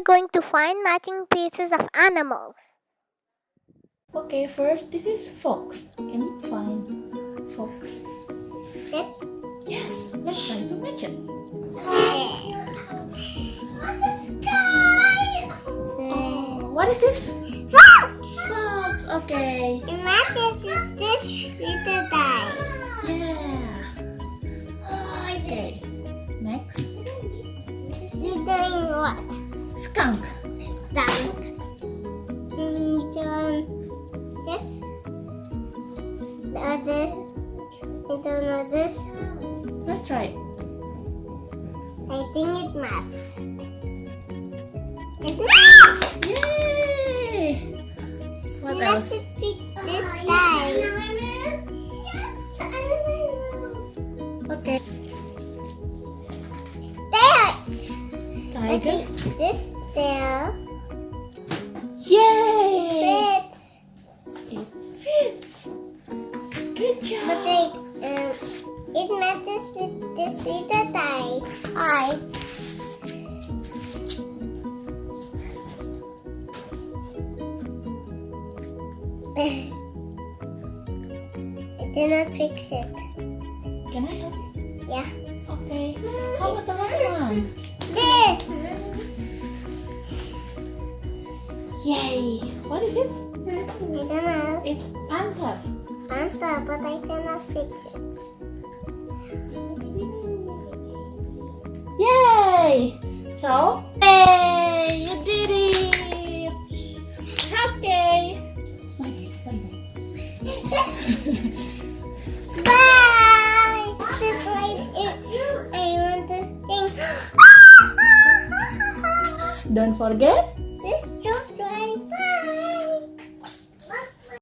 going to find matching pieces of animals. Okay, first this is fox. Can you find fox? This. Yes, let's try to match it. On the sky. Oh, what is this? Fox. Fox. Okay. It matches with this little guy. Yeah. Okay. Next, Little what? skunk. Stunk. Yes. The others. I don't know this. Let's try it. I think it matches. It matches! Yay! What else? Matches with this guy. Okay. There! I Tiger. see this there. Yay! Fits. It fits. Good job. But wait, it matches with this little tie. I. I did not fix it. Can I help? Yeah. Okay. How about the last one? This. Yay! What is it? I don't know. It's panther. Answer, but I cannot fix it. Yay! So, hey, you did it! Okay. Bye! This is like I want to sing. Don't forget